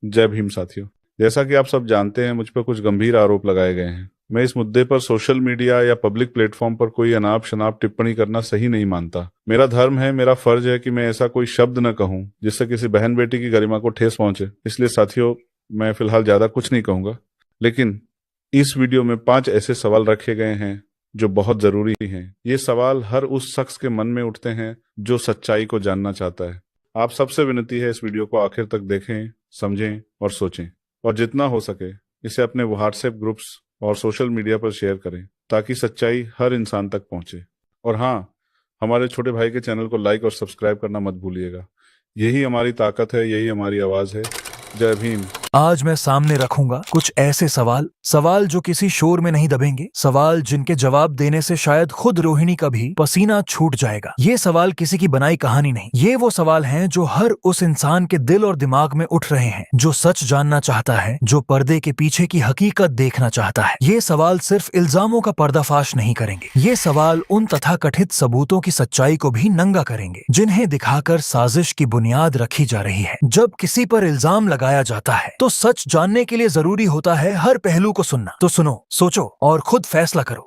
जय भीम साथियों। जैसा कि आप सब जानते हैं, मुझ पर कुछ गंभीर आरोप लगाए गए हैं। मैं इस मुद्दे पर सोशल मीडिया या पब्लिक प्लेटफॉर्म पर कोई अनाप शनाप टिप्पणी करना सही नहीं मानता। मेरा धर्म है, मेरा फर्ज है कि मैं ऐसा कोई शब्द न कहूं जिससे किसी बहन बेटी की गरिमा को ठेस पहुंचे। इसलिए साथियों, मैं फिलहाल ज्यादा कुछ नहीं कहूंगा, लेकिन इस वीडियो में 5 ऐसे सवाल रखे गए हैं जो बहुत जरूरी हैं। ये सवाल हर उस शख्स के मन में उठते हैं जो सच्चाई को जानना चाहता है। आप सबसे विनती है, इस वीडियो को आखिर तक देखें, समझें और सोचें, और जितना हो सके इसे अपने व्हाट्सएप ग्रुप्स और सोशल मीडिया पर शेयर करें ताकि सच्चाई हर इंसान तक पहुंचे। और हाँ, हमारे छोटे भाई के चैनल को लाइक और सब्सक्राइब करना मत भूलिएगा। यही हमारी ताकत है, यही हमारी आवाज है। जय भीम। आज मैं सामने रखूंगा कुछ ऐसे सवाल जो किसी शोर में नहीं दबेंगे, सवाल जिनके जवाब देने से शायद खुद रोहिणी का भी पसीना छूट जाएगा। ये सवाल किसी की बनाई कहानी नहीं, ये वो सवाल हैं जो हर उस इंसान के दिल और दिमाग में उठ रहे हैं जो सच जानना चाहता है, जो पर्दे के पीछे की हकीकत देखना चाहता है। ये सवाल सिर्फ इल्जामों का पर्दाफाश नहीं करेंगे, ये सवाल उन तथाकथित सबूतों की सच्चाई को भी नंगा करेंगे जिन्हें दिखाकर साजिश की बुनियाद रखी जा रही है। जब किसी पर इल्जाम लगाया जाता है तो सच जानने के लिए जरूरी होता है हर पहलू को सुनना। तो सुनो, सोचो और खुद फैसला करो।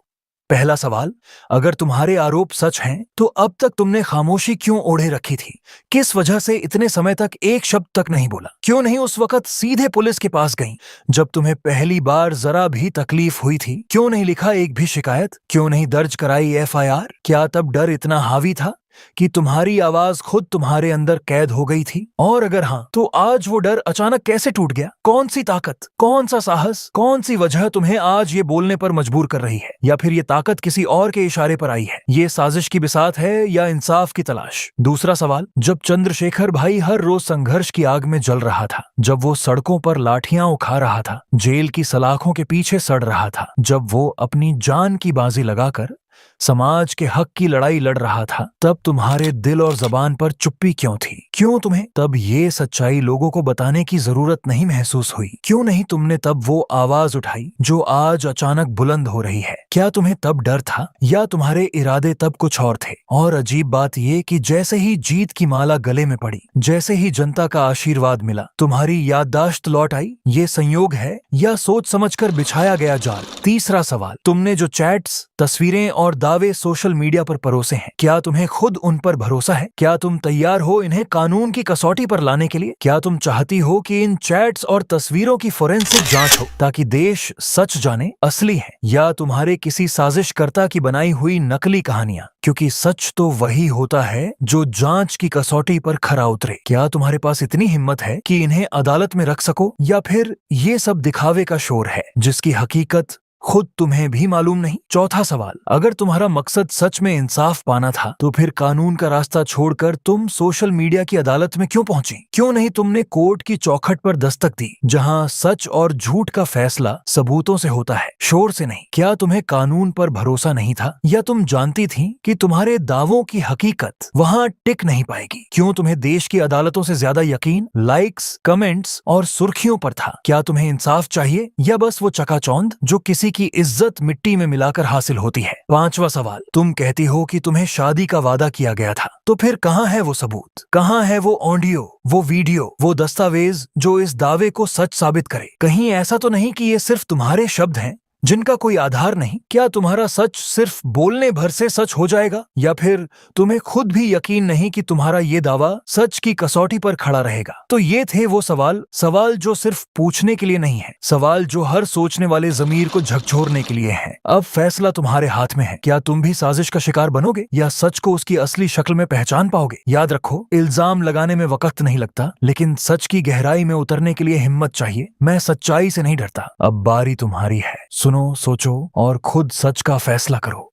पहला सवाल, अगर तुम्हारे आरोप सच हैं तो अब तक तुमने खामोशी क्यों ओढ़े रखी थी? किस वजह से इतने समय तक एक शब्द तक नहीं बोला? क्यों नहीं उस वक्त सीधे पुलिस के पास गई जब तुम्हें पहली बार जरा भी तकलीफ हुई थी? क्यों नहीं लिखा एक भी शिकायत? क्यों नहीं दर्ज कराई FIR? क्या तब डर इतना हावी था कि तुम्हारी आवाज खुद तुम्हारे अंदर कैद हो गई थी? और अगर हाँ, तो आज वो डर अचानक कैसे टूट गया? कौन सी ताकत, कौन सा साहस, कौन सी वजह तुम्हें आज ये बोलने पर मजबूर कर रही है? या फिर ये ताकत किसी और के इशारे पर आई है? ये साजिश की बिसात है या इंसाफ की तलाश? दूसरा सवाल, जब चंद्रशेखर भाई हर रोज संघर्ष की आग में जल रहा था, जब वो सड़कों पर लाठियां उठा रहा था, जेल की सलाखों के पीछे सड़ रहा था, जब वो अपनी जान की बाजी लगाकर समाज के हक की लड़ाई लड़ रहा था, तब तुम्हारे दिल और जबान पर चुप्पी क्यों थी? क्यों तुम्हें तब ये सच्चाई लोगों को बताने की जरूरत नहीं महसूस हुई? क्यों नहीं तुमने तब वो आवाज उठाई जो आज अचानक बुलंद हो रही है? क्या तुम्हें तब डर था या तुम्हारे इरादे तब कुछ और थे? और अजीब बात ये कि जैसे ही जीत की माला गले में पड़ी, जैसे ही जनता का आशीर्वाद मिला, तुम्हारी याददाश्त लौट आई। ये संयोग है या सोच समझकर बिछाया गया जाल? तीसरा सवाल, तुमने जो चैट्स, तस्वीरें और दावे सोशल मीडिया पर परोसे हैं, क्या तुम्हें खुद उन पर भरोसा है? क्या तुम तैयार हो इन्हें कानून की कसौटी पर लाने के लिए? क्या तुम चाहती हो कि इन चैट्स और तस्वीरों की फोरेंसिक जांच हो ताकि देश सच जाने असली है या तुम्हारे किसी साजिशकर्ता की बनाई हुई नकली कहानियां? क्योंकि सच तो वही होता है जो जांच की कसौटी पर खरा उतरे। क्या तुम्हारे पास इतनी हिम्मत है कि इन्हें अदालत में रख सको, या फिर ये सब दिखावे का शोर है जिसकी हकीकत खुद तुम्हें भी मालूम नहीं? चौथा सवाल, अगर तुम्हारा मकसद सच में इंसाफ पाना था तो फिर कानून का रास्ता छोड़कर तुम सोशल मीडिया की अदालत में क्यों पहुंची? क्यों नहीं तुमने कोर्ट की चौखट पर दस्तक दी, जहां सच और झूठ का फैसला सबूतों से होता है, शोर से नहीं? क्या तुम्हें कानून पर भरोसा नहीं था, या तुम जानती थी कि तुम्हारे दावों की हकीकत वहां टिक नहीं पाएगी? क्यों तुम्हें देश की अदालतों से ज्यादा यकीन लाइक्स, कमेंट्स और सुर्खियों पर था? क्या तुम्हें इंसाफ चाहिए या बस वो चकाचौंध जो किसी की इज्जत मिट्टी में मिलाकर हासिल होती है? पांचवा सवाल, तुम कहती हो कि तुम्हें शादी का वादा किया गया था, तो फिर कहां है वो सबूत? कहां है वो ऑडियो, वो वीडियो, वो दस्तावेज जो इस दावे को सच साबित करे? कहीं ऐसा तो नहीं कि ये सिर्फ तुम्हारे शब्द हैं जिनका कोई आधार नहीं? क्या तुम्हारा सच सिर्फ बोलने भर से सच हो जाएगा, या फिर तुम्हें खुद भी यकीन नहीं कि तुम्हारा ये दावा सच की कसौटी पर खड़ा रहेगा? तो ये थे वो सवाल जो सिर्फ पूछने के लिए नहीं है, सवाल जो हर सोचने वाले जमीर को झकझोरने के लिए है। अब फैसला तुम्हारे हाथ में है। क्या तुम भी साजिश का शिकार बनोगे या सच को उसकी असली शक्ल में पहचान पाओगे? याद रखो, इल्जाम लगाने में वक्त नहीं लगता, लेकिन सच की गहराई में उतरने के लिए हिम्मत चाहिए। मैं सच्चाई से नहीं डरता। अब बारी तुम्हारी है। सुनो, सोचो और खुद सच का फैसला करो।